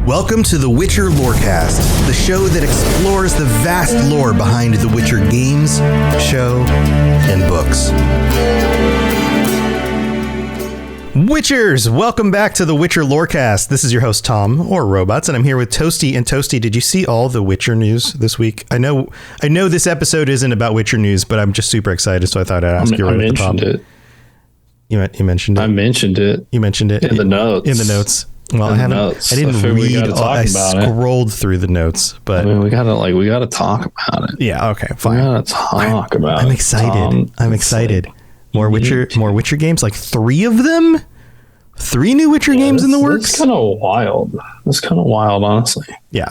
Welcome to the Witcher Lorecast, the show that explores the vast lore behind the Witcher games, show, and books. Witchers, welcome back to the Witcher Lorecast. This is your host, Tom, or Robots, and I'm here with Toasty. And Toasty, did you see all the Witcher news this week? I know this episode isn't about Witcher news, but I'm just super excited, so I thought I'd ask you right at the top. You mentioned it. I mentioned it. You mentioned it in the notes. In the notes. Well, I didn't read. I scrolled through the notes, but I mean, we gotta talk about it. Yeah. Okay. Fine. We gotta talk about it. I'm excited. I'm excited. More Witcher games, like 3 of them. 3 new Witcher games in the works. It's kind of wild. It's kind of wild, honestly. Yeah.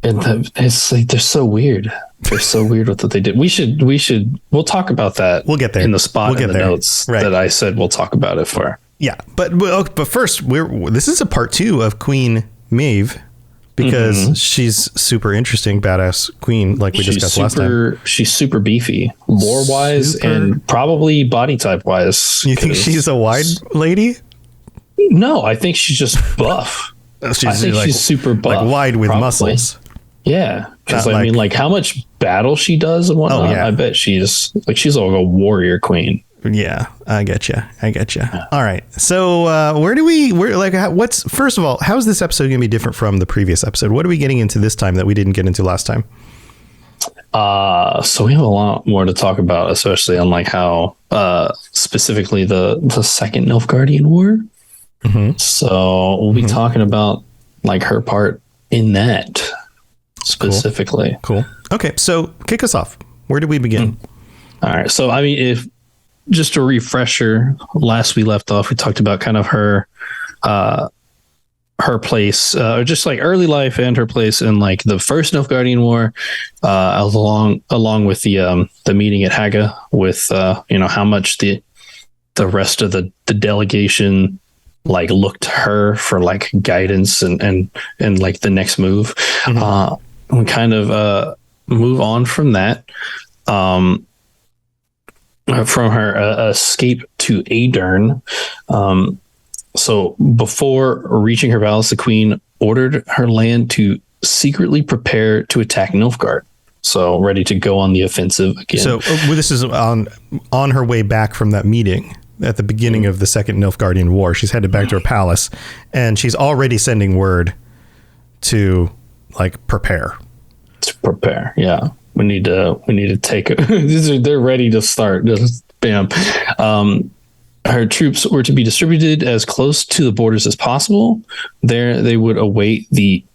It's like they're so weird. They're so weird with what they did. We'll talk about that. We'll get there in the spot in the notes that I said we'll talk about it for. Yeah, but first, this is a part 2 of Queen Meve because she's super interesting, badass queen, like we discussed last time. She's super beefy, lore wise, and probably body type wise. You think she's a wide lady? No, I think she's just buff. She's super buff, like wide with muscles. Yeah, because I mean, like how much battle she does and whatnot. I bet she's like a warrior queen. Yeah, I get you. All right. So first of all, how is this episode going to be different from the previous episode? What are we getting into this time that we didn't get into last time? So we have a lot more to talk about, especially on like how specifically the second Nilfgaardian War. Mm-hmm. So we'll be talking about like her part in that specifically. Cool. Okay. So kick us off. Where did we begin? All right. So, I mean, just a refresher, last we left off, we talked about kind of her place, or just like early life and her place in like the first Nilfgaardian War, along with the meeting at Haga with, how much the rest of the delegation like looked to her for like guidance and like the next move. Mm-hmm. We kind of move on from that. From her escape to Aedirn. So before reaching her palace, the queen ordered her land to secretly prepare to attack Nilfgaard. So ready to go on the offensive again. So this is on her way back from that meeting at the beginning of the second Nilfgaardian War. She's headed back to her palace and she's already sending word to like prepare. To prepare. Yeah. We need to take it. They're ready to start. Just bam. Her troops were to be distributed as close to the borders as possible. There they would await the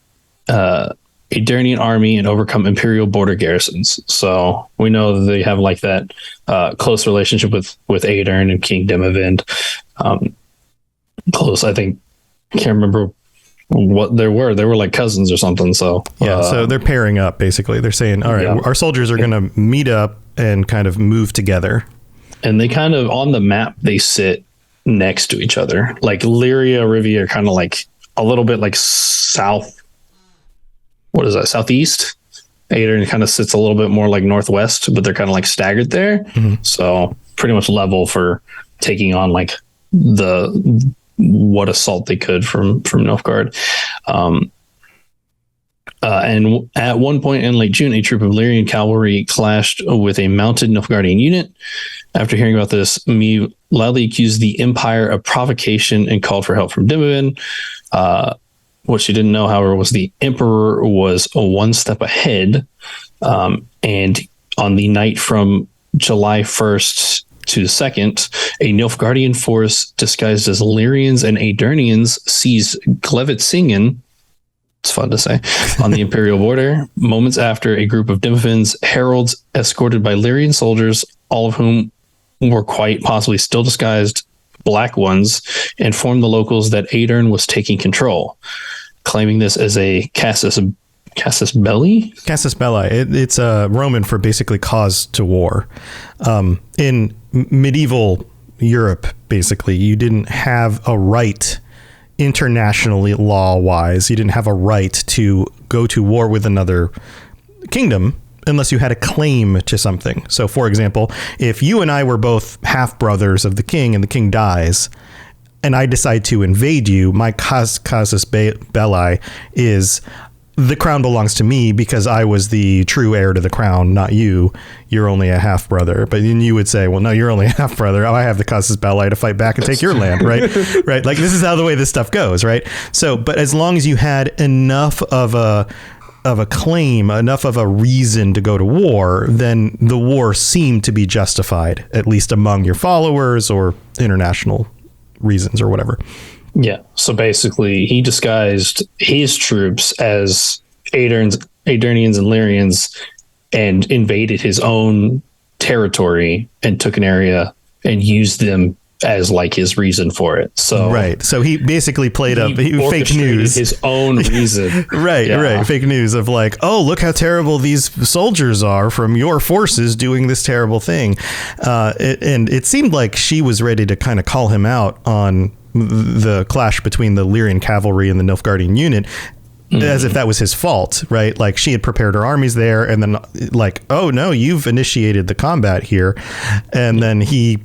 Aedirnian army and overcome imperial border garrisons. So we know that they have like that close relationship with Aedirn and King Demavend. Close, I think. Can't remember what they were like cousins or something. So so they're pairing up basically. They're saying, all right, our soldiers are going to meet up and kind of move together. And they kind of on the map, they sit next to each other. Like Lyria, Rivia are kind of like a little bit like southeast. Aedirn kind of sits a little bit more like northwest, but they're kind of like staggered there. Mm-hmm. So pretty much level for taking on like what assault they could from Nilfgaard. And at one point in late June, a troop of Lyrian cavalry clashed with a mounted Nilfgaardian unit. After hearing about this, Meve loudly accused the Empire of provocation and called for help from Demavend. What she didn't know, however, was the Emperor was one step ahead. And on the night from July 1st to the 2nd, a Nilfgaardian force disguised as Lyrians and Aedirnians seized Glevitzingen, it's fun to say, on the imperial border. Moments after, a group of Demavend's heralds, escorted by Lyrian soldiers, all of whom were quite possibly still disguised black ones, informed the locals that Aedirn was taking control, claiming this as a casus belli? Casus belli. It's a Roman for basically cause to war. In medieval Europe, basically, you didn't have a right internationally law-wise. You didn't have a right to go to war with another kingdom unless you had a claim to something. So, for example, if you and I were both half brothers of the king and the king dies, and I decide to invade you, my casus belli is the crown belongs to me because I was the true heir to the crown, not you. You're only a half brother. But then you would say, well, no, you're only a half brother. I have the casus belli to fight back and take your land, right? Right. Like, this is how the way this stuff goes, right? So, but as long as you had enough of a claim, enough of a reason to go to war, then the war seemed to be justified, at least among your followers or international reasons or whatever. Yeah. So basically, he disguised his troops as Aedirnians and Lyrians and invaded his own territory and took an area and used them as like his reason for it. So right. So he basically played up fake news, his own reason. Right. Yeah. Right. Fake news of like, oh, look how terrible these soldiers are from your forces doing this terrible thing. And it seemed like she was ready to kind of call him out on the clash between the Lyrian cavalry and the Nilfgaardian unit, as if that was his fault, right? Like, she had prepared her armies there, and then like, oh no, you've initiated the combat here. And then he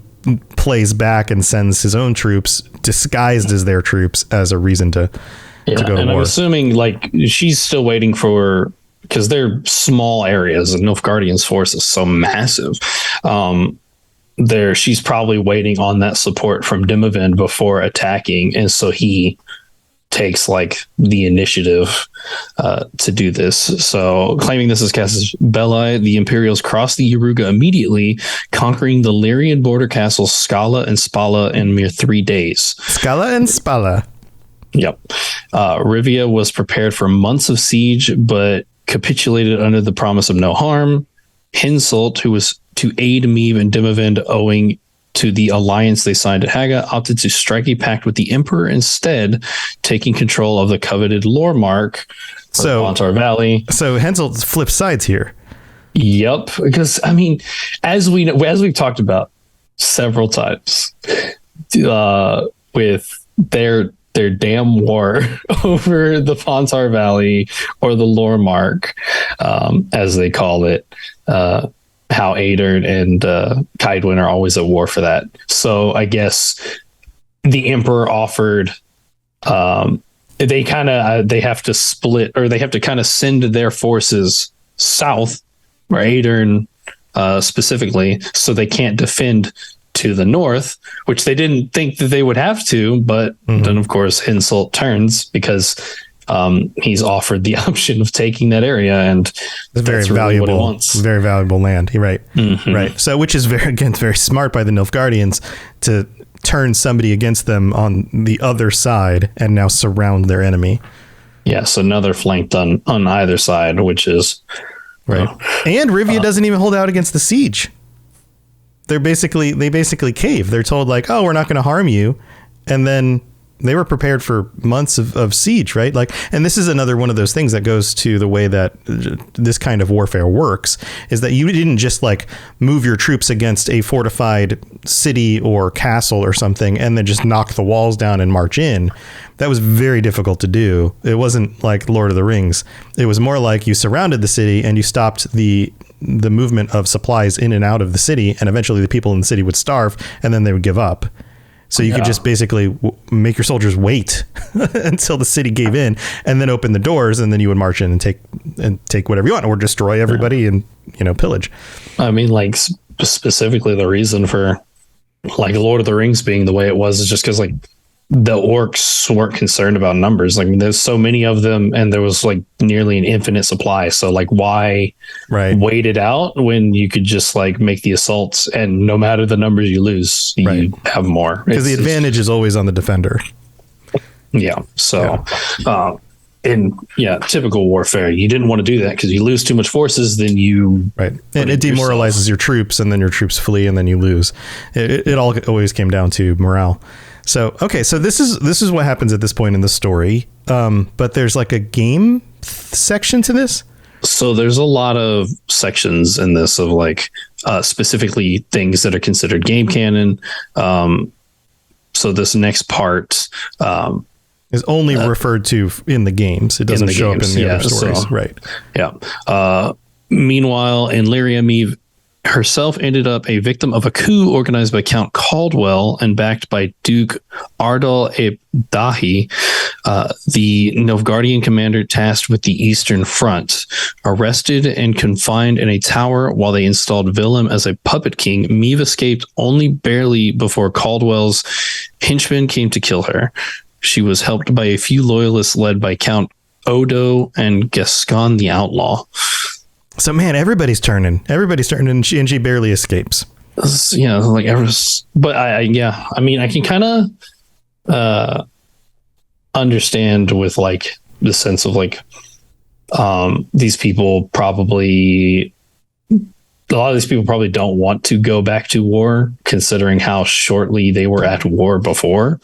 plays back and sends his own troops disguised as their troops as a reason to go to and war. I'm assuming like she's still waiting for, because they're small areas, and Nilfgaardian's force is so massive. She's probably waiting on that support from Dimavend before attacking, and so he takes like the initiative to do this. So, claiming this as casus belli, the Imperials crossed the Yaruga immediately, conquering the Lyrian border castles Scala and Spala in mere 3 days. Scala and Spala. Yep. Rivia was prepared for months of siege, but capitulated under the promise of no harm. Henselt, who was to aid Meve and Dimavend owing to the alliance they signed at Haga, opted to strike a pact with the Emperor instead, taking control of the coveted lore mark, Fontar Valley. So Henselt flips sides here. Yep, because I mean, as we've talked about several times, with their damn war over the Fontar Valley, or the lore mark, as they call it. How Aedirn and Kaidwin are always at war for that. So I guess the Emperor offered, they have to split, or they have to kind of send their forces south, or Aedirn specifically, so they can't defend to the north, which they didn't think that they would have to. But then, of course, Henselt turns because he's offered the option of taking that area, and it's very valuable, very valuable land. You're right. Right. So, which is very smart by the Nilfgaardians to turn somebody against them on the other side and now surround their enemy. Yeah. So now they're flanked on either side, which is right. And Rivia doesn't even hold out against the siege. They basically cave. They're told like, oh, we're not going to harm you. And then they were prepared for months of siege, right? Like, and this is another one of those things that goes to the way that this kind of warfare works, is that you didn't just like move your troops against a fortified city or castle or something and then just knock the walls down and march in. That was very difficult to do. It wasn't like Lord of the Rings. It was more like you surrounded the city and you stopped the movement of supplies in and out of the city, and eventually the people in the city would starve and then they would give up. So you could just basically make your soldiers wait until the city gave in, and then open the doors, and then you would march in and take whatever you want, or destroy everybody and pillage. I mean, like specifically the reason for like Lord of the Rings being the way it was is just because like the orcs weren't concerned about numbers. Like, there's so many of them, and there was like nearly an infinite supply. So like, why wait it out when you could just like make the assaults, and no matter the numbers you lose, you have more. Because the advantage is always on the defender. Yeah. So, in typical warfare, you didn't want to do that because you lose too much forces, then you and it demoralizes your troops, and then your troops flee, and then you lose. It all always came down to morale. So, okay, so this is what happens at this point in the story. But there's like a game section to this. So there's a lot of sections in this of like specifically things that are considered game canon. So this next part is only referred to in the games. It doesn't show up in the other stories. So, right. Yeah. Meanwhile, in Lyria, Meve herself ended up a victim of a coup organized by Count Caldwell and backed by Duke Ardal Dahi, the Nilfgaardian commander tasked with the Eastern Front. Arrested and confined in a tower while they installed Willem as a puppet king, Meve escaped only barely before Caldwell's henchmen came to kill her. She was helped by a few loyalists led by Count Odo and Gascon the Outlaw. So, man, everybody's turning, and she barely escapes. Yeah, like but I mean, I can kind of understand with like the sense of like these people probably, a lot of these people probably don't want to go back to war, considering how shortly they were at war before.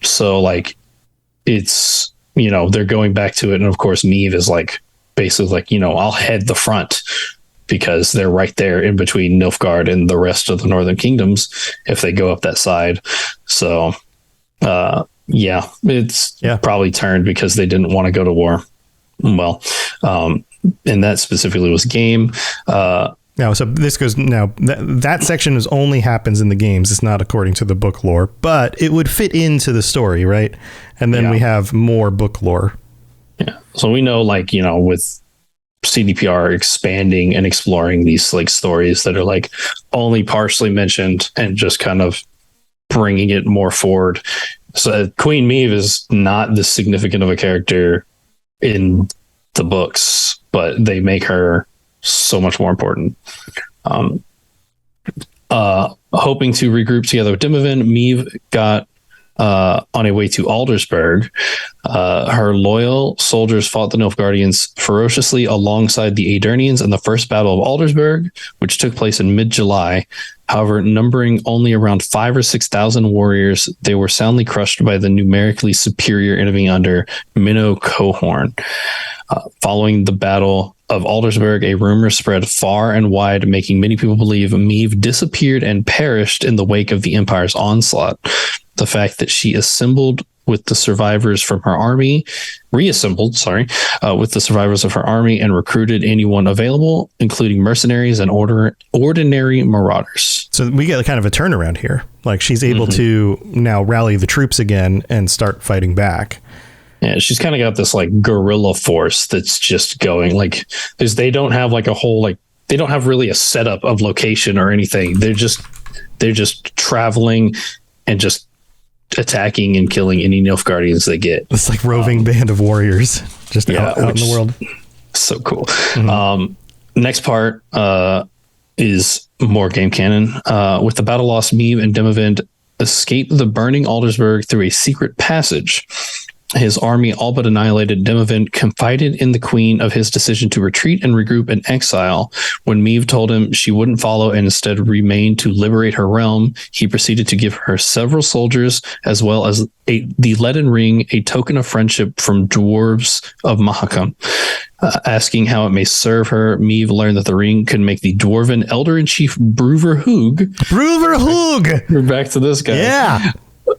So like it's, you know, they're going back to it, and of course Meve is like basically like, you know, I'll head the front because they're right there in between Nilfgaard and the rest of the northern kingdoms if they go up that side. So it's probably turned because they didn't want to go to war. Well, and that specifically was game. Now, so this goes now that section only happens in the games. It's not according to the book lore, but it would fit into the story, right? And then we have more book lore. Yeah. So we know, like, you know, with CDPR expanding and exploring these like stories that are like only partially mentioned and just kind of bringing it more forward. So Queen Meve is not this significant of a character in the books, but they make her so much more important. Hoping to regroup together with Dimavin, Meve got on a way to Aldersburg. Her loyal soldiers fought the Nilfgaardians ferociously alongside the Aedirnians in the First Battle of Aldersburg, which took place in mid-July. However, numbering only around 5,000 or 6,000 warriors, they were soundly crushed by the numerically superior enemy under Minnow Cohorn. Following the Battle of Aldersburg, a rumor spread far and wide, making many people believe Meve disappeared and perished in the wake of the Empire's onslaught. The fact that she reassembled with the survivors of her army and recruited anyone available, including mercenaries and ordinary marauders. So we get kind of a turnaround here. Like, she's able to now rally the troops again and start fighting back. Yeah, she's kind of got this like guerrilla force that's just going, like, because they don't have like a whole, like, they don't have really a setup of location or anything. They're just traveling and just attacking and killing any Nilfgaardians they get. It's like roving band of warriors just out in the world. So cool. Next part is more game canon. With the battle lost, Meve and Dimavend escaped the burning Aldersburg through a secret passage. His army all but annihilated. Dimavend confided in the queen of his decision to retreat and regroup in exile. When Meve told him she wouldn't follow and instead remain to liberate her realm, he proceeded to give her several soldiers as well as the leaden ring, a token of friendship from dwarves of Mahakam. Asking how it may serve her, Meve learned that the ring could make the dwarven elder-in-chief Bruver Hoog. We're back to this guy. Yeah.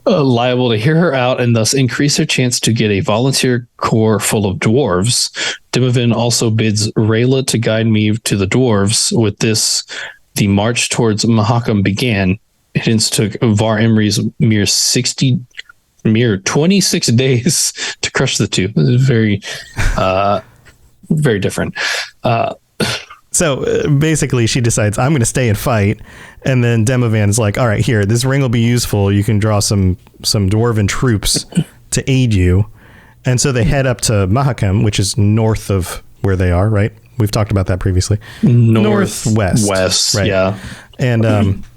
Liable to hear her out and thus increase her chance to get a volunteer corps full of dwarves. Dimavin also bids Rayla to guide Meve to the dwarves. With this, the march towards Mahakam began. It hence took Var Emre's mere 26 days to crush the two. This is very, very different. So basically, she decides, I'm going to stay and fight. And then Demavand's like, all right, here, this ring will be useful. You can draw some dwarven troops to aid you. And so they head up to Mahakam, which is north of where they are, right? We've talked about that previously. Northwest. West, right? Yeah. And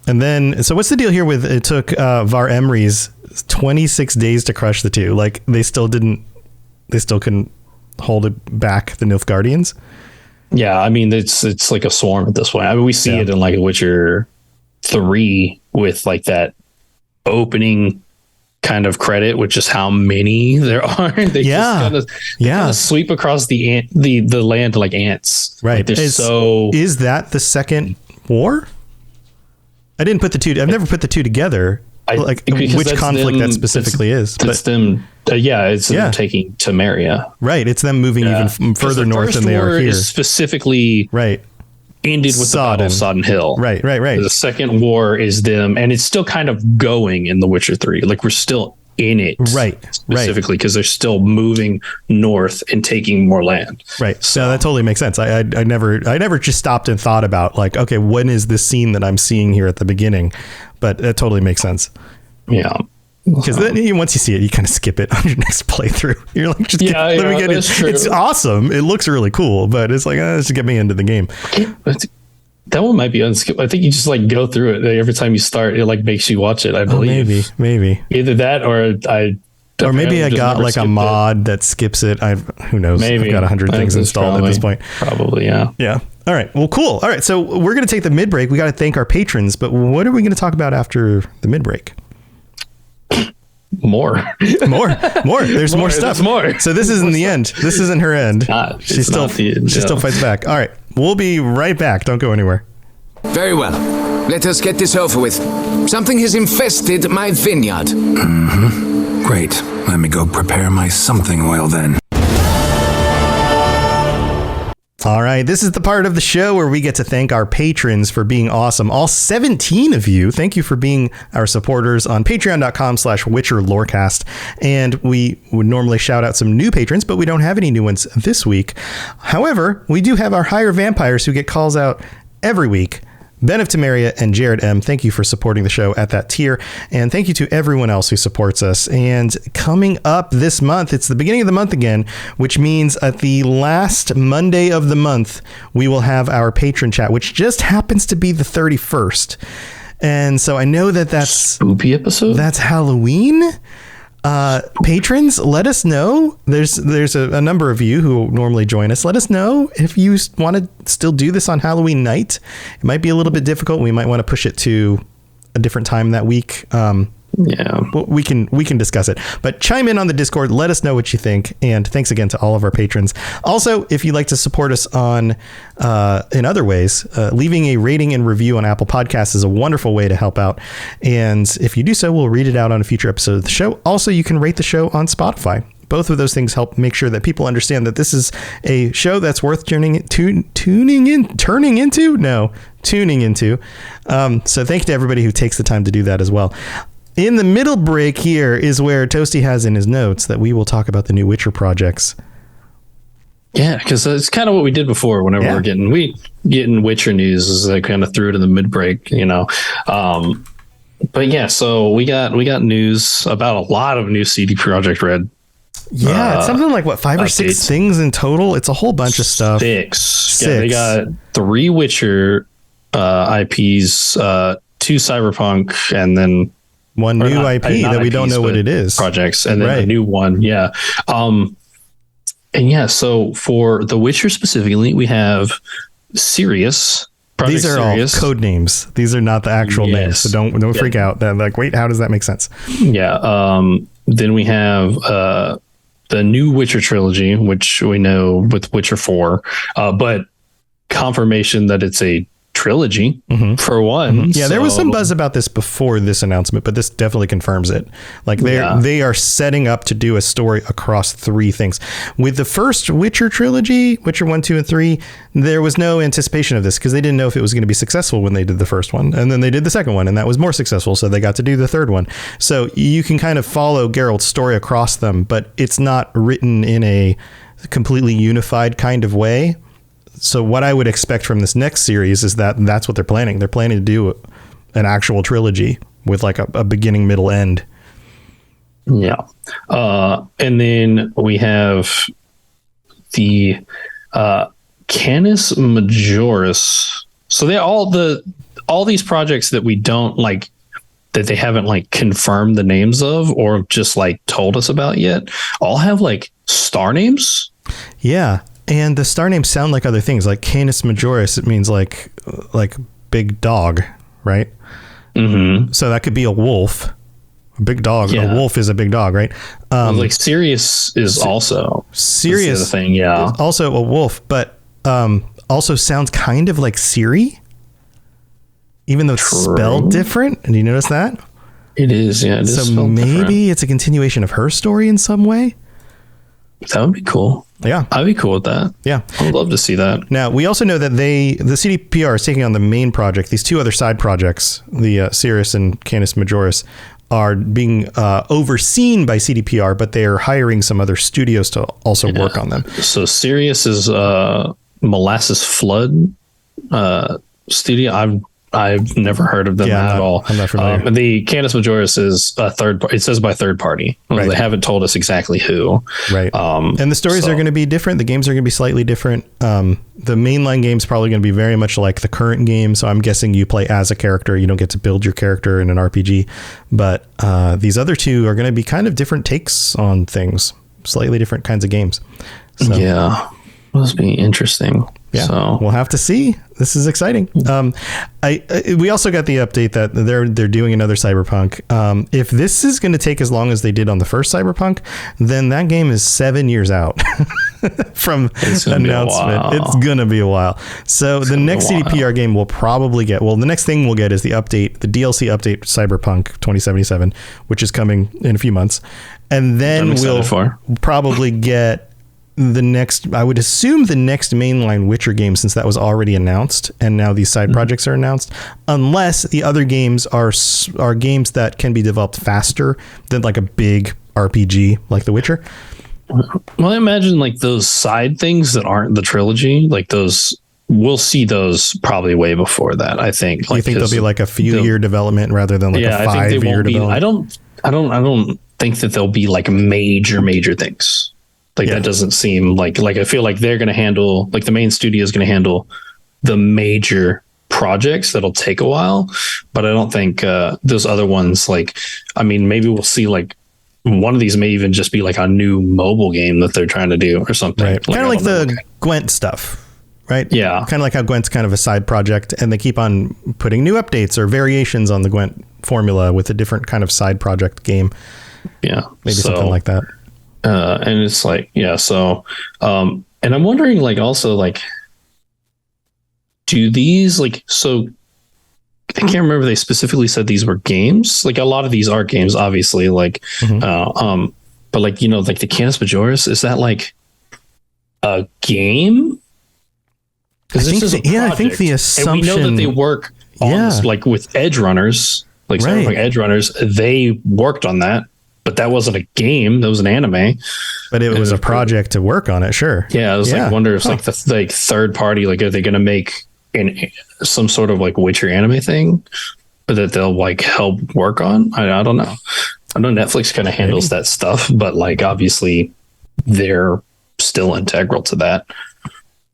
then, so what's the deal here with it took Var Emre's 26 days to crush the two? Like, they still couldn't hold it back, the Nilfgaardians? Yeah, I mean, it's like a swarm at this point. I mean, we see it in like Witcher 3 with like that opening kind of credit with just how many there are. They just kind of sweep across the land like ants. Right. Like is that the second war? I didn't put the two. I've never put the two together. Which conflict that specifically is. It's them. It's them taking Temeria. Right. It's them moving even further north than they are here. Is specifically right ended with the Battle of Sodden Hill. Right. The second war is them, and it's still kind of going in The Witcher 3. Like, we're still in it, specifically because they're still moving north and taking more land. Right. So that totally makes sense. I never just stopped and thought about like, okay, when is this scene that I'm seeing here at the beginning? But that totally makes sense. Yeah. Because then once you see it, you kind of skip it on your next playthrough. You're like, just let me get it. True. It's awesome. It looks really cool, but it's like, just get me into the game. That one might be unskippable. I think you just like go through it every time you start. It like makes you watch it. I believe. Maybe either that or maybe I got like a mod that skips it. Who knows? Maybe I've got 100 things installed at this point. Probably, yeah. Yeah. All right. Well, cool. All right. So we're going to take the mid break. We got to thank our patrons, but what are we going to talk about after the mid break? More. There's more stuff. More. So this isn't the end. This isn't her end. She still fights back. All right. We'll be right back. Don't go anywhere. Very well. Let us get this over with. Something has infested my vineyard. Mm-hmm. Great. Let me go prepare my something oil then. All right, this is the part of the show where we get to thank our patrons for being awesome. All 17 of you, thank you for being our supporters on patreon.com/Witcher Lorecast. And we would normally shout out some new patrons, but we don't have any new ones this week. However, we do have our higher vampires who get calls out every week. Ben of Temeria and Jared M., thank you for supporting the show at that tier. And thank you to everyone else who supports us. And coming up this month, it's the beginning of the month again, which means at the last Monday of the month, we will have our patron chat, which just happens to be the 31st. And so I know that's spooky episode. That's Halloween. Patrons, let us know. There's a number of you who normally join us. Let us know if you want to still do this on Halloween night. It might be a little bit difficult. We might want to push it to a different time that week. We can discuss it, but chime in on the Discord. Let us know what you think. And thanks again to all of our patrons. Also, if you'd like to support us on in other ways, leaving a rating and review on Apple Podcasts is a wonderful way to help out. And if you do so, we'll read it out on a future episode of the show. Also, you can rate the show on Spotify. Both of those things help make sure that people understand that this is a show that's worth tuning into. So thank you to everybody who takes the time to do that as well. In the middle break here is where Toasty has in his notes that we will talk about the new Witcher projects. Yeah, because it's kind of what we did before. Whenever we're getting Witcher news, is I kind of threw it in the mid break, But yeah, so we got news about a lot of new CD Projekt Red. Yeah, it's something like 5 or 6 things in total. It's a whole bunch of stuff. 6. Yeah, they got 3 Witcher IPs, 2 Cyberpunk, and then one new IP that we don't know what it is. Projects, and then a new one. Yeah. So for The Witcher specifically, we have Sirius. These are Sirius. All code names. These are not the actual names. So don't freak out. That wait, how does that make sense? Yeah. Then we have the new Witcher trilogy, which we know with Witcher 4, but confirmation that it's a trilogy for one. Mm-hmm. Yeah, there was some buzz about this before this announcement, but this definitely confirms it. Like they are setting up to do a story across 3 things. With the first Witcher trilogy, Witcher 1, 2, and 3, there was no anticipation of this because they didn't know if it was going to be successful when they did the first one. And then they did the second one, and that was more successful, so they got to do the third one. So you can kind of follow Geralt's story across them, but it's not written in a completely unified kind of way. So what I would expect from this next series is that's what they're planning. They're planning to do an actual trilogy with like a beginning, middle, end. Yeah. And then we have the Canis Majoris. So they're all these projects that we don't like, that they haven't like confirmed the names of or just like told us about yet, all have like star names. Yeah. And the star names sound like other things, like Canis Majoris. It means like big dog, right? Mm-hmm. So that could be a wolf, a big dog. Yeah. A wolf is a big dog, right? Like Sirius is also Sirius thing. Yeah, also a wolf, but also sounds kind of like Siri, even though it's spelled different. And do you notice that? It is. Yeah. It is so maybe different. It's a continuation of her story in some way. That would be cool. Yeah. I'd be cool with that. Yeah. I would love to see that. Now, we also know that the CDPR is taking on the main project. These two other side projects, the Sirius and Canis Majoris, are being overseen by CDPR, but they're hiring some other studios to also work on them. So Sirius is Molasses Flood studio. I've never heard of them at all. I'm not familiar. The Canis Majoris is a third. It says by third party. Right. They haven't told us exactly who. Right. And the stories are going to be different. The games are going to be slightly different. The mainline game is probably going to be very much like the current game. So I'm guessing you play as a character. You don't get to build your character in an RPG. But these other two are going to be kind of different takes on things, slightly different kinds of games. So, yeah. Must be interesting. Yeah, so we'll have to see. This is exciting. We also got the update that they're doing another Cyberpunk. If this is going to take as long as they did on the first Cyberpunk, then that game is 7 years out from announcement. It's going to be a while. So the next CDPR game will probably get, the next thing we'll get is the update, the DLC update, Cyberpunk 2077, which is coming in a few months. And then we'll probably get the next, I would assume the next mainline Witcher game, since that was already announced and now these side projects are announced, unless the other games are games that can be developed faster than like a big RPG like The Witcher. Well, I imagine like those side things that aren't the trilogy, like those, we'll see those probably way before that. I think. You think there'll be like a few year development rather than like a 5 year development? I don't think that there'll be like major things. Like that doesn't seem like I feel like they're going to handle, like the main studio is going to handle the major projects that'll take a while, but I don't think those other ones, like, I mean, maybe we'll see like one of these may even just be like a new mobile game that they're trying to do or something. Right. Kind of like the Gwent stuff, right? Yeah. Kind of like how Gwent's kind of a side project and they keep on putting new updates or variations on the Gwent formula with a different kind of side project game. Yeah. Maybe something like that. And it's like, yeah. So, and I'm wondering like, also like, do these like, so I can't remember. They specifically said these were games. Like a lot of these are games, obviously, like, but like, you know, like the Canis Majoris, is that like a game? I think the assumption, and we know that they work on like with Edge Runners, like Cyberpunk Edge Runners, they worked on that. But that wasn't a game; that was an anime. But it was a project to work on it. Sure. Yeah, I was like, wonder if like the third party, like, are they going to make some sort of like Witcher anime thing that they'll like help work on? I don't know. I know Netflix kind of handles that stuff, but like obviously they're still integral to that.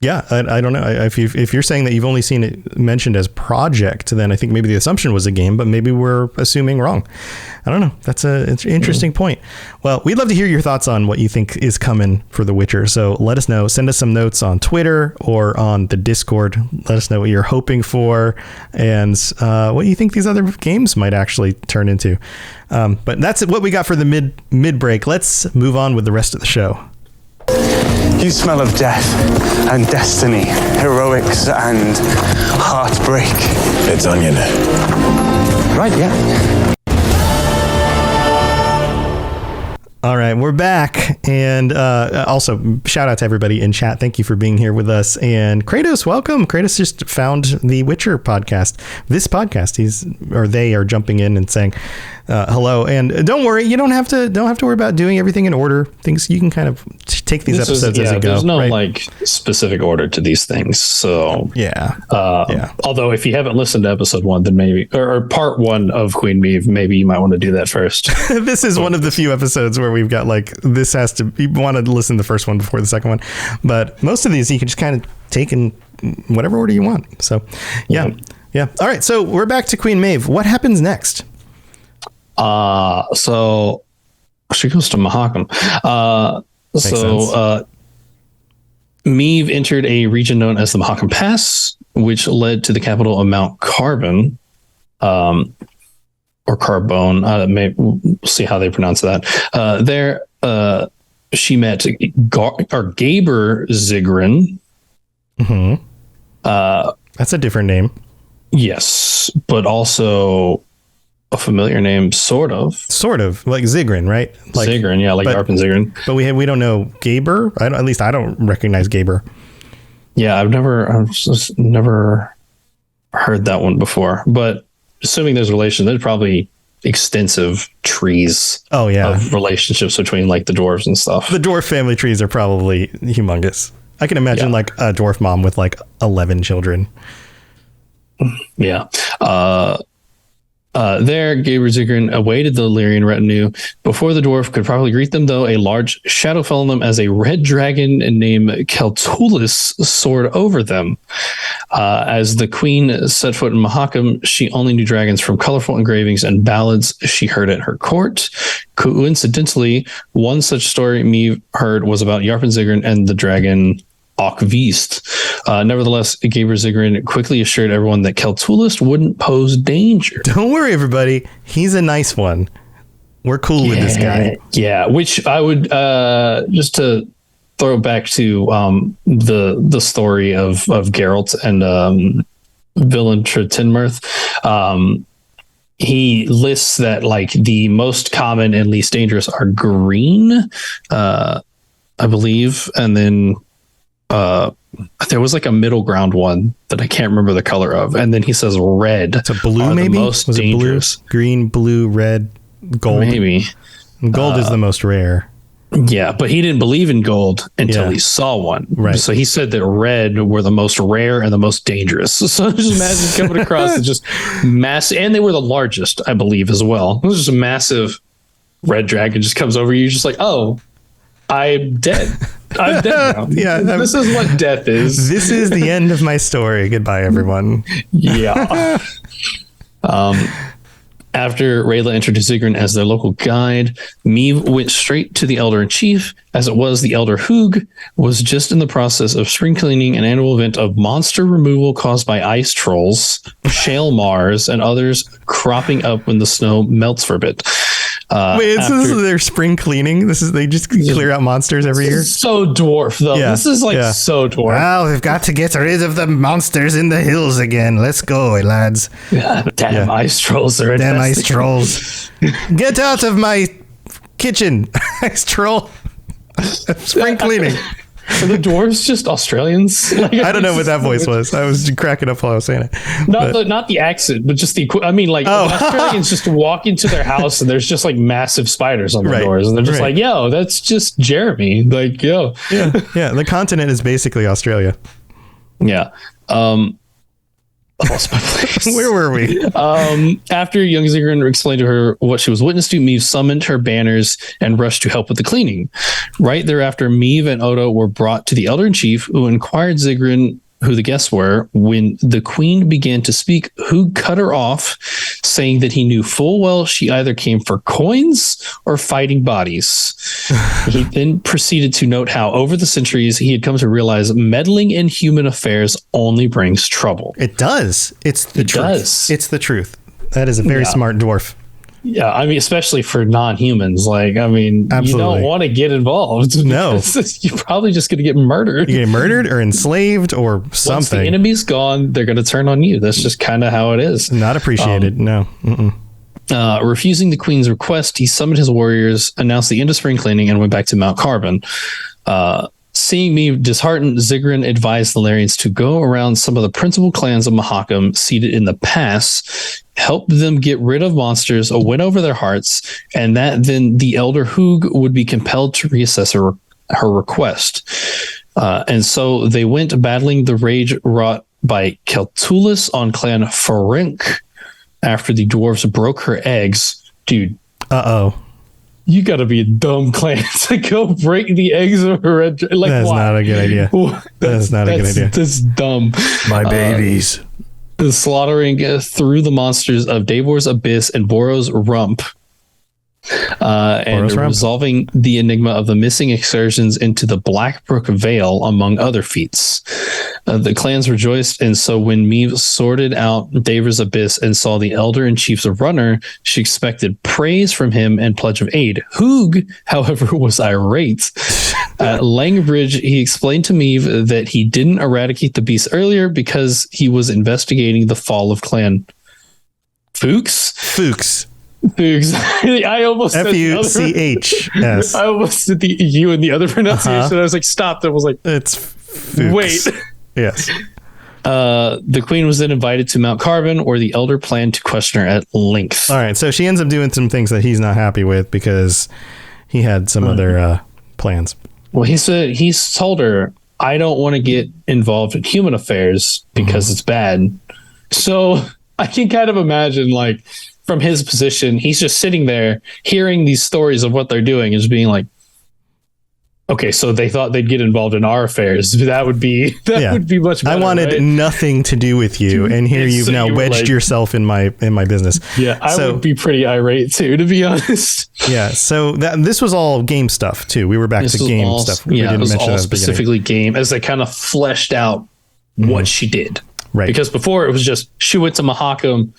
Yeah, I don't know. If you're saying that you've only seen it mentioned as project, then I think maybe the assumption was a game, but maybe we're assuming wrong. I don't know. It's an interesting point. Well, we'd love to hear your thoughts on what you think is coming for The Witcher. So let us know. Send us some notes on Twitter or on the Discord. Let us know what you're hoping for and what you think these other games might actually turn into. But that's what we got for the mid break. Let's move on with the rest of the show. You smell of death and destiny, heroics and heartbreak. It's onion. Right, yeah. All right, we're back. And also, shout out to everybody in chat. Thank you for being here with us. And Kratos, welcome. Kratos just found the Witcher podcast. This podcast, they are jumping in and saying hello. And don't worry, you don't have to worry about doing everything in order. Things you can kind of take these episodes as you go. There's no like specific order to these things. So although if you haven't listened to episode 1, then maybe or part 1 of Queen Meve, maybe you might want to do that first. This is one of the few episodes where we've got like this has to you want to listen to the first one before the second one, but most of these you can just kind of take in whatever order you want. So yeah. All right, so we're back to Queen Meve. What happens next? So she goes to Mahakam. Meve entered a region known as the Mahakam Pass, which led to the capital of Mount Carbon, or Carbone. We'll see how they pronounce that. There, she met Gaber Zigrin. That's a different name. Yes, but also a familiar name, sort of like Zigrin, right? Like Zigrin, yeah, like Yarp and Zigrin. But we don't know Gaber. At least I don't recognize Gaber. Yeah, I've just never heard that one before. But assuming there's a relation, there's probably extensive trees. Oh yeah, of relationships between like the dwarves and stuff. The dwarf family trees are probably humongous. I can imagine like a dwarf mom with like 11 children. Yeah. There, Gaber Zigrin awaited the Illyrian retinue. Before the dwarf could properly greet them, though, a large shadow fell on them as a red dragon named Keltulis soared over them. As the queen set foot in Mahakam, she only knew dragons from colorful engravings and ballads she heard at her court. Coincidentally, one such story Meve heard was about Yarp and Zigrin and the dragon Aginst. Nevertheless, Gaber Zigrin quickly assured everyone that Keltulis wouldn't pose danger. Don't worry, everybody. He's a nice one. We're cool with this guy. Yeah, which I would just to throw back to the story of Geralt and villain Tinmirth. He lists that like the most common and least dangerous are green, I believe, and then there was like a middle ground one that I can't remember the color of, and then he says red. It's a blue, maybe. Most was dangerous. It blue, green, blue, red, gold? Maybe. And gold is the most rare. Yeah, but he didn't believe in gold until he saw one. Right. So he said that red were the most rare and the most dangerous. So just imagine coming across and just massive, and they were the largest, I believe, as well. It was just a massive red dragon just comes over you, just like, oh, I'm dead. I'm dead now. Yeah, this is what death is. This is the end of my story. Goodbye, everyone. Yeah. After Rayla introduced Zigrin as their local guide, Meve went straight to the Elder in Chief. As it was, the Elder Hug was just in the process of spring cleaning an annual event of monster removal caused by ice trolls, shale Mars, and others cropping up when the snow melts for a bit. Wait, this is their spring cleaning? They just clear out monsters every year? So dwarf, though. Yeah, this is so dwarf. Well, we've got to get rid of the monsters in the hills again. Let's go, lads. Damn ice trolls are Damn ice trolls. Get out of my kitchen, ice troll. Spring cleaning. Are the dwarves just Australians? Like, I don't know what that voice was. I was cracking up while I was saying it. Not the accent, but just the. I mean, like Australians just walk into their house and there's just like massive spiders on the doors, and they're just like, "Yo, that's just Jeremy." Like, yo, yeah. The continent is basically Australia. Yeah. I lost my place. Where were we? After young Zigrin explained to her what she was witness to, Meve summoned her banners and rushed to help with the cleaning. Right thereafter, Meve and Odo were brought to the Elder in Chief, who inquired Zigrin who the guests were. When the queen began to speak, Hug cut her off, saying that he knew full well she either came for coins or fighting bodies. He then proceeded to note how over the centuries he had come to realize meddling in human affairs only brings trouble. It does. It's the truth. It's the truth. That is a very smart dwarf. Yeah, I mean, especially for non-humans. Like, I mean, Absolutely. You don't want to get involved. No. You're probably just going to get murdered. You get murdered or enslaved or something. Once the enemy's gone, they're going to turn on you. That's just kind of how it is. Not appreciated. No. Refusing the queen's request, he summoned his warriors, announced the end of spring cleaning, and went back to Mount Carbon. Seeing me disheartened, Zigrin advised the Larians to go around some of the principal clans of Mahakam seated in the pass, help them get rid of monsters, win over their hearts, and that then the Elder Hug would be compelled to reassess her request. And so they went battling the rage wrought by Keltulis on Clan Ferenc after the dwarves broke her eggs. Dude. Uh-oh. You gotta be a dumb clan to go break the eggs of a red dragon. Like, that's not a good idea. That's not a good idea. That's dumb. My babies. Slaughtering through the monsters of Davor's Abyss and Boros Rump. And resolving the enigma of the missing excursions into the Blackbrook Vale, among other feats. The clans rejoiced, and so when Meve sorted out Davor's Abyss and saw the Elder in Chief's runner, she expected praise from him and pledge of aid. Hug, however, was irate. At Langbridge, he explained to Meve that he didn't eradicate the beast earlier because he was investigating the fall of Clan Fuchs. I almost said Fuchs. I almost did the U in the other pronunciation. I was like, stopped. I was like, it's Fuchs. Wait. Yes. The queen was then invited to Mount Carbon, where the elder planned to question her at length. All right, so she ends up doing some things that he's not happy with because he had some other plans. Well, he's told her, I don't want to get involved in human affairs because it's bad. So I can kind of imagine, like, from his position, he's just sitting there hearing these stories of what they're doing and just being like, okay, so they thought they'd get involved in our affairs. That would be much better. I wanted nothing to do with you, and here you've now wedged yourself in my business. Yeah, I would be pretty irate too, to be honest. Yeah, so this was all game stuff too. We were back to game stuff. We didn't mention all specifically game, as they kind of fleshed out what she did. Right. Because before it was just she went to Mahakam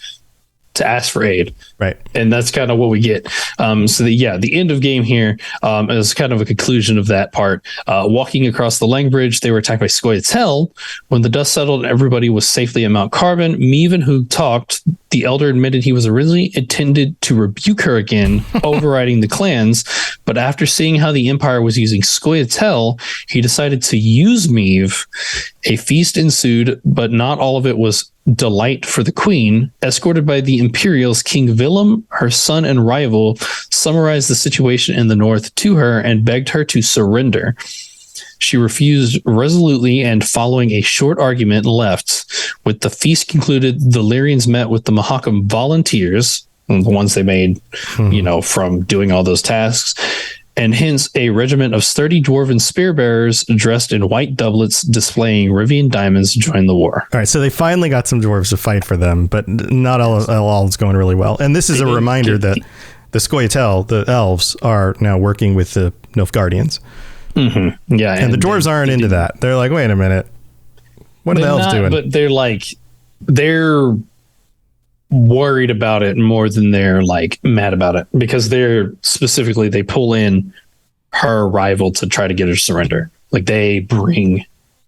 to ask for aid. Right. And that's kind of what we get. The end of game here is kind of a conclusion of that part. Walking across the Lang Bridge, they were attacked by Scoia'tael. When the dust settled and everybody was safely at Mount Carbon, Meve, who talked, the elder admitted he was originally intended to rebuke her again, overriding the clans. But after seeing how the Empire was using Scoia'tael, he decided to use Meve. A feast ensued, but not all of it was delight for the queen. Escorted by the Imperials, King Willem, her son and rival, summarized the situation in the north to her and begged her to surrender. She refused resolutely, and following a short argument, left. With the feast concluded, the Lyrians met with the Mahakam volunteers, the ones they made, from doing all those tasks, and hence a regiment of sturdy dwarven spear bearers dressed in white doublets displaying Rivian diamonds joined the war. All right, so they finally got some dwarves to fight for them, but not all is going really well. And this is a reminder that the Scoia'tael, the elves, are now working with the Nilfgardians. Mm-hmm. Yeah, and the dwarves aren't into that. They're like, wait a minute, what are the elves doing? But they're worried about it more than they're like mad about it, because they pull in her rival to try to get her to surrender. Like they bring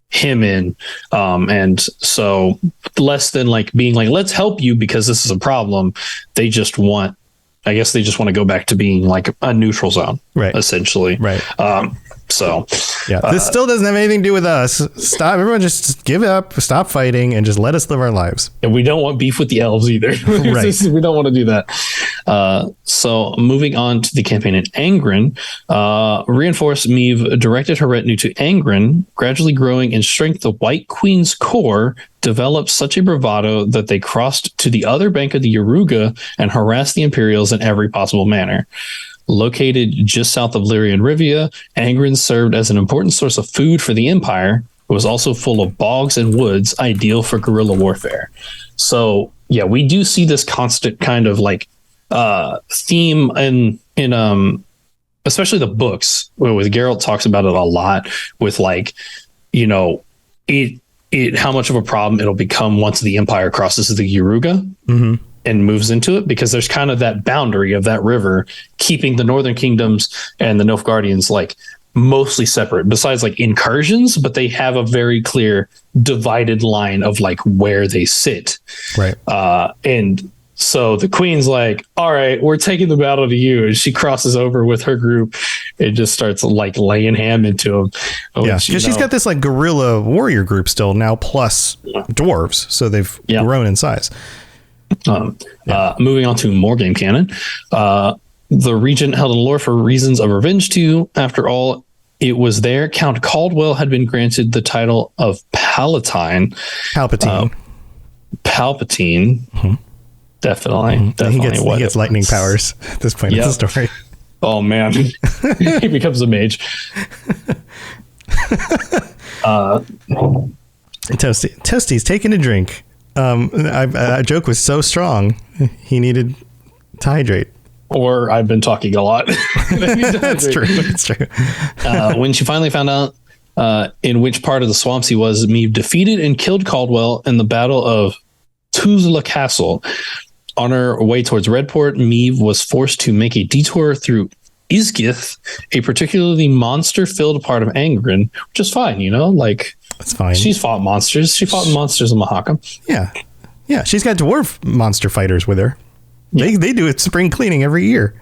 him in, and so less than like being like, let's help you because this is a problem. They just want to go back to being like a neutral zone, right? Essentially, right. So this still doesn't have anything to do with us. Stop, everyone, just give up, stop fighting, and just let us live our lives. And we don't want beef with the elves either. Right. We don't want to do that. So moving on to the campaign in Angren, reinforced Meve directed her retinue to Angren, gradually growing in strength. The White Queen's corps developed such a bravado that they crossed to the other bank of the Yaruga and harassed the Imperials in every possible manner. Located just south of Lyria and Rivia, Angren served as an important source of food for the Empire. It was also full of bogs and woods, ideal for guerrilla warfare. So, yeah, we do see this constant kind of like theme in especially the books, with Geralt talks about it a lot, with like, how much of a problem it'll become once the Empire crosses the Yaruga. Mm-hmm. And moves into it, because there's kind of that boundary of that river keeping the northern kingdoms and the Nilfgaardians like mostly separate, besides like incursions, but they have a very clear divided line of like where they sit. Right. And so the queen's like, all right, we're taking the battle to you. And she crosses over with her group and just starts like laying ham into them. Yeah, because she's got this like guerrilla warrior group still now, plus dwarves. So they've grown in size. Moving on to more game canon, the regent held in lore for reasons of revenge too. After all, it was there Count Caldwell had been granted the title of Palpatine. Mm-hmm. Definitely. He gets lightning powers at this point in the story. Oh man, he becomes a mage. Toasty's taking a drink. A joke was so strong, he needed to hydrate. Or I've been talking a lot. That's true. That's true. When she finally found out in which part of the swamps he was, Meve defeated and killed Caldwell in the Battle of Tuzla Castle. On her way towards Redport, Meve was forced to make a detour through Isgith, a particularly monster-filled part of Angren, which is fine, That's fine. She's fought monsters. She fought monsters in Mahakam. Yeah. Yeah, she's got dwarf monster fighters with her. They do it spring cleaning every year.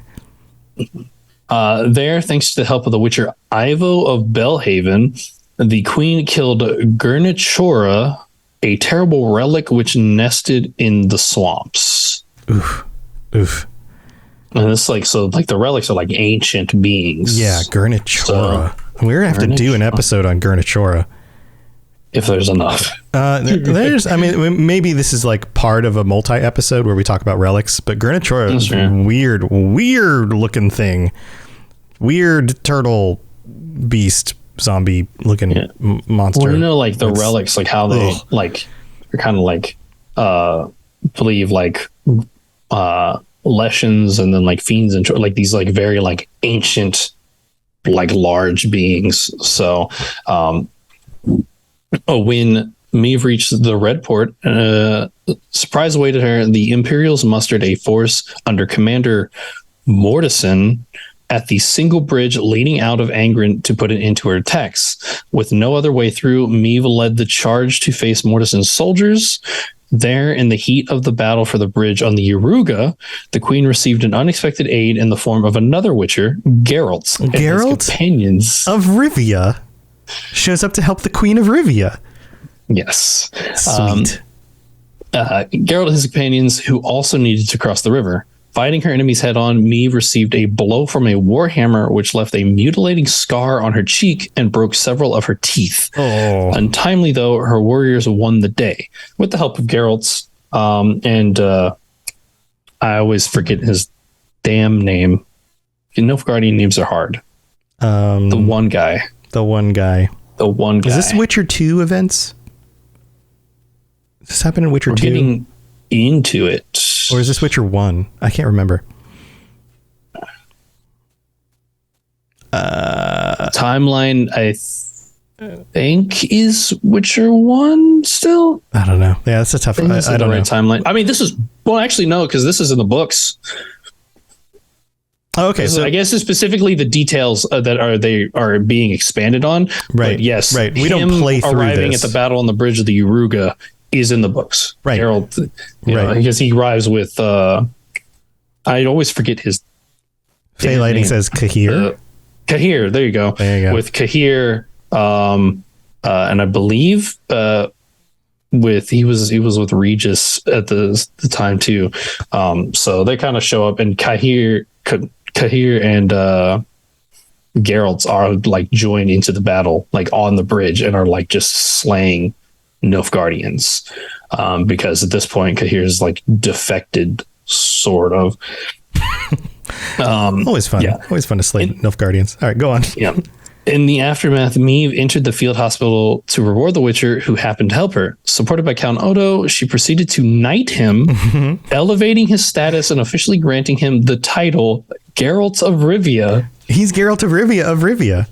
There, thanks to the help of the Witcher Ivo of Belhaven, the queen killed Gurnichora, a terrible relic which nested in the swamps. Oof. And it's like, so like the relics are like ancient beings. Yeah, Gurnichora. We're gonna have to do an episode on Gurnichora. If there's enough. There's, I mean, maybe this is like part of a multi-episode where we talk about relics, but Gurnichora is a weird looking thing. Weird turtle beast zombie looking monster. Well, you know, like the relics, like how they like are kind of like believe like Leshens and then like fiends and like these like very like ancient like large beings. So when Meve reached the Red Port, surprise awaited her. The Imperials mustered a force under Commander Mortison at the single bridge leading out of Angren to put it into her attacks. With no other way through, Meve led the charge to face Mortison's soldiers. There, in the heat of the battle for the bridge on the Yaruga, the queen received an unexpected aid in the form of another Witcher, Geralt, and his companions of Rivia shows up to help the Queen of Rivia. Yes. Sweet. Geralt and his companions, who also needed to cross the river. Fighting her enemies head-on, Meve received a blow from a warhammer, which left a mutilating scar on her cheek and broke several of her teeth. Oh. Untimely, though, her warriors won the day. With the help of Geralt's, and I always forget his damn name. Nilfgaardian names are hard. The one guy. Is this Witcher 2 events? Does this happen in Witcher 2? Getting into it. Or is this Witcher 1? I can't remember. Timeline, I think, is Witcher 1 still? I don't know. Yeah, that's a tough one. I don't know. Timeline. I mean, this is... Well, actually, no, because this is in the books. Oh, okay, so I guess it's specifically the details that are being expanded on. Right. But yes. Right. We don't play through arriving this. at the battle on the bridge of the Yaruga is in the books. Right. Geralt, because he arrives with I always forget his Fey Lighting says Cahir. Cahir, there you go. With Cahir, and I believe he was with Regis at the time too. So they kind of show up, and Cahir and Geralt are like joined into the battle, like on the bridge, and are like just slaying Nilfgaardians, because at this point Cahir's like defected, sort of. Always fun. Yeah. Always fun to slay Nilfgaardians. All right, go on. Yeah. In the aftermath, Meve entered the field hospital to reward the Witcher who happened to help her. Supported by Count Odo, she proceeded to knight him, elevating his status and officially granting him the title Geralt of Rivia. He's Geralt of Rivia.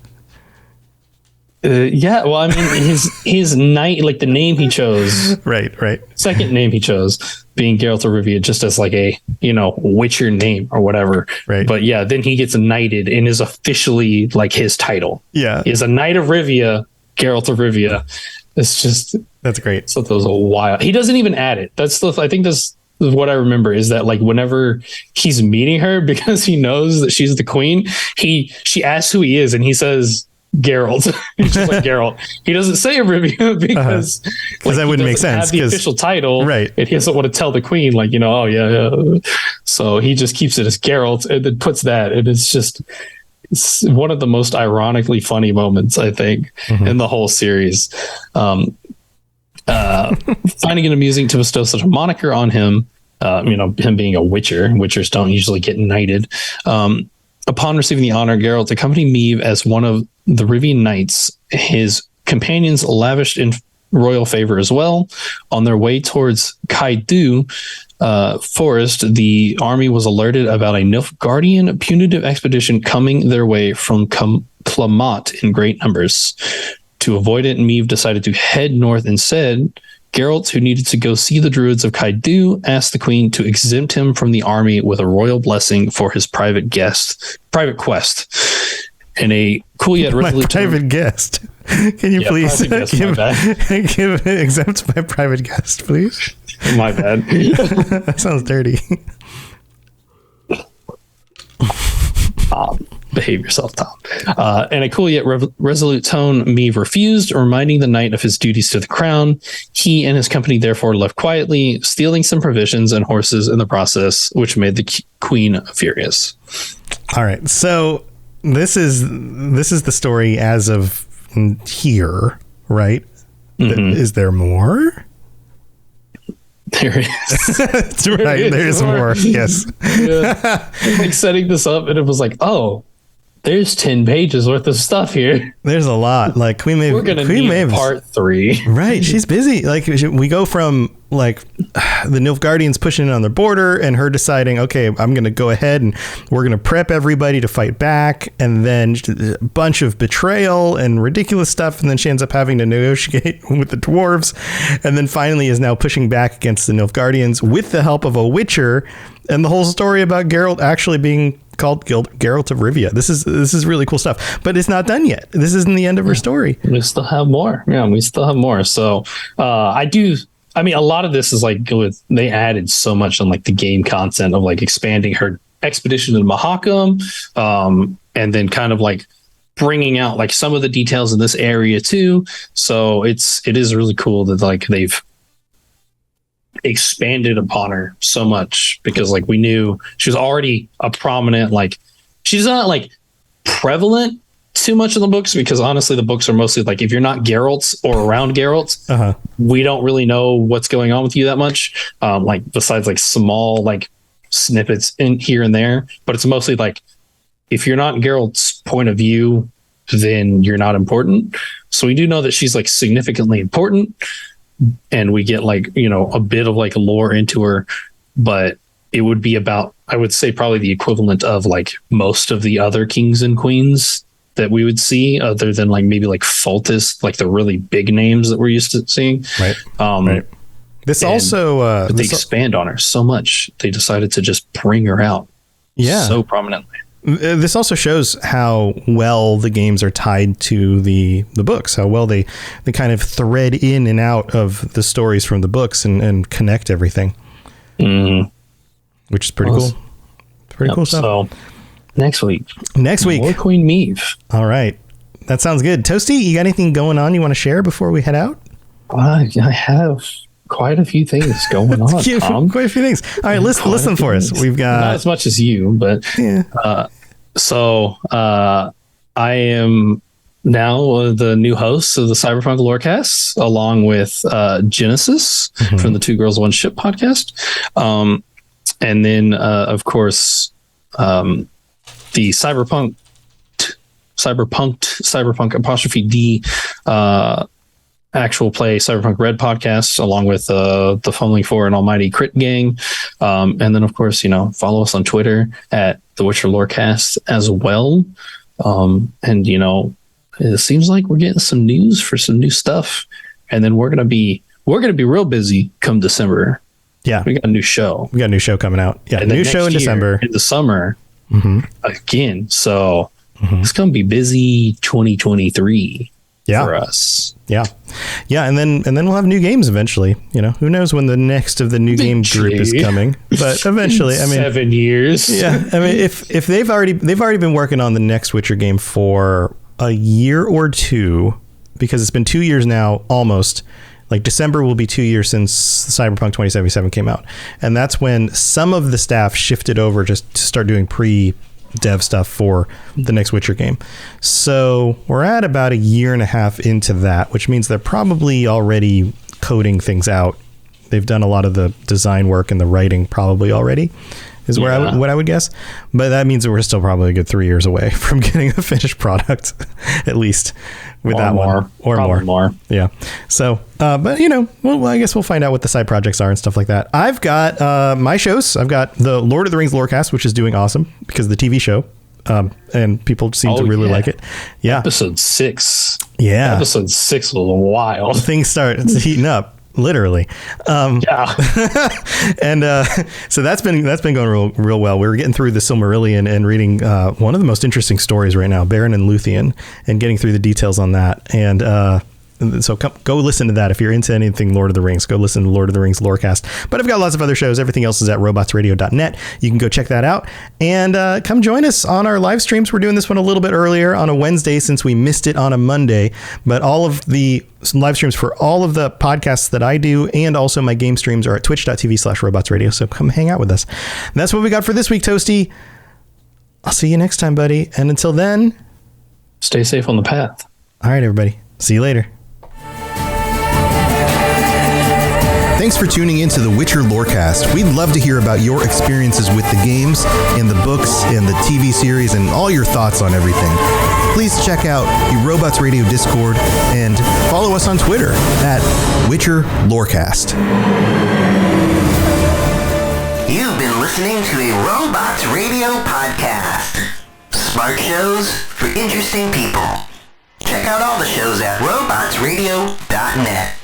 Yeah, well, I mean, his knight, like the name he chose, right, second name he chose, being Geralt of Rivia, just as like a Witcher name or whatever. Right. But yeah, then he gets knighted and is officially like his title. Yeah, he is a Knight of Rivia, Geralt of Rivia. It's just that's great. So that was a while. He doesn't even add it. I think that's what I remember is that like whenever he's meeting her, because he knows that she's the queen, she asks who he is and he says Geralt. He's just like Geralt. He doesn't say Rivia because that wouldn't make sense. Have the official title, right? And he doesn't want to tell the queen, like oh yeah. So he just keeps it as Geralt and then puts that, and it's one of the most ironically funny moments I think in the whole series. Finding it amusing to bestow such a moniker on him, him being a Witcher. Witchers don't usually get knighted. Upon receiving the honor, Geralt accompanied Meve as one of the Rivian knights. His companions lavished in royal favor as well. On their way towards Kaidu forest, the army was alerted about a Nilfgaardian punitive expedition coming their way from Klamat in great numbers. To avoid it, Meve decided to head north instead. Geralt, who needed to go see the druids of Kaidu, asked the queen to exempt him from the army with a royal blessing for his private quest. In a cool yet resolute private guest. Can you please exempt my private guest, please? My bad. That sounds dirty. Tom. Behave yourself, Tom. In a cool yet resolute tone, Meve refused, reminding the knight of his duties to the crown. He and his company therefore left quietly, stealing some provisions and horses in the process, which made the queen furious. All right, so this is the story as of here, right? Mm-hmm. Is there more? There is. That's right. There is more. Yes. Yeah. Like setting this up, and it was like, oh, there's 10 pages worth of stuff here. There's a lot. Like Queen Meve. We're gonna need part 3. Right. She's busy. Like we go from like the Nilfgardians pushing in on their border, and her deciding, okay, I'm going to go ahead and we're going to prep everybody to fight back, and then a bunch of betrayal and ridiculous stuff, and then she ends up having to negotiate with the dwarves, and then finally is now pushing back against the Nilfgardians with the help of a witcher, and the whole story about Geralt actually being called Geralt of Rivia. This is really cool stuff, but it's not done yet. This isn't the end of her story. We still have more. Yeah, we still have more. So I mean, a lot of this is like they added so much on like the game content of like expanding her expedition to Mahakam, and then kind of like bringing out like some of the details in this area too. So it is really cool that like they've expanded upon her so much, because like we knew she was already a prominent, like she's not like prevalent too much in the books, because honestly the books are mostly like if you're not Geralt or around Geralt, we don't really know what's going on with you that much, like besides like small like snippets in here and there, but it's mostly like if you're not Geralt's point of view, then you're not important. So we do know that she's like significantly important, and we get like, you know, a bit of like lore into her, but it would be about, I would say probably the equivalent of like most of the other kings and queens that we would see, other than like maybe like Foltest, like the really big names that we're used to seeing. Right. Right. This also, they expand on her so much. They decided to just bring her out. Yeah. So prominently. This also shows how well the games are tied to the books, how well they kind of thread in and out of the stories from the books and connect everything, which is pretty cool. Pretty cool stuff. So next week, more Queen Meve. All right. That sounds good. Toasty, you got anything going on you want to share before we head out? I have quite a few things going on, Tom. Quite a few things. All right, listen for us. We've got... Not as much as you, but... Yeah. I am now the new host of the Cyberpunk Lorecast, along with Genesis from the Two Girls One Ship podcast. And then, of course, the Cyberpunk 'D actual play Cyberpunk Red podcast, along with the Fumbling For and Almighty Crit Gang. And then, of course, you know, follow us on Twitter at The Witcher Lorecast as well. And, you know, it seems like we're getting some news for some new stuff. And then we're gonna be real busy come December. Yeah, we got a new show. We got a new show coming out. Yeah, new show in December, in the summer again. So it's gonna be busy 2023 for us. Yeah, and then we'll have new games eventually. You know, who knows when the next of the new game group is coming, but eventually, I mean, 7 years. Yeah, I mean, if they've already been working on the next Witcher game for a year or two, because it's been 2 years now, almost. Like December will be 2 years since Cyberpunk 2077 came out, and that's when some of the staff shifted over just to start doing pre-dev stuff for the next Witcher game. So we're at about a year and a half into that, which means they're probably already coding things out. They've done a lot of the design work and the writing probably already, is what I would guess. But that means that we're still probably a good 3 years away from getting a finished product, at least with or that more. one. Or probably more. Yeah. So, but you know, well, I guess we'll find out what the side projects are and stuff like that. I've got my shows. I've got the Lord of the Rings Lorecast, which is doing awesome because of the TV show. And people seem to really like it. Yeah. Episode 6. Yeah. Episode 6 was wild. Things start heating up. Literally. Yeah. And so that's been going real well. We were getting through the Silmarillion and reading one of the most interesting stories right now, Baron and Luthien, and getting through the details on that. And So go listen to that. If you're into anything Lord of the Rings, go listen to Lord of the Rings Lorecast. But I've got lots of other shows. Everything else is at robotsradio.net. You can go check that out and come join us on our live streams. We're doing this one a little bit earlier on a Wednesday since we missed it on a Monday. But all of the live streams for all of the podcasts that I do and also my game streams are at twitch.tv/robotsradio. So come hang out with us. And that's what we got for this week, Toasty. I'll see you next time, buddy. And until then, stay safe on the path. All right, everybody. See you later. Thanks for tuning in to the Witcher Lorecast. We'd love to hear about your experiences with the games and the books and the TV series and all your thoughts on everything. Please check out the Robots Radio Discord and follow us on Twitter at Witcher Lorecast. You've been listening to a Robots Radio podcast. Smart shows for interesting people. Check out all the shows at robotsradio.net.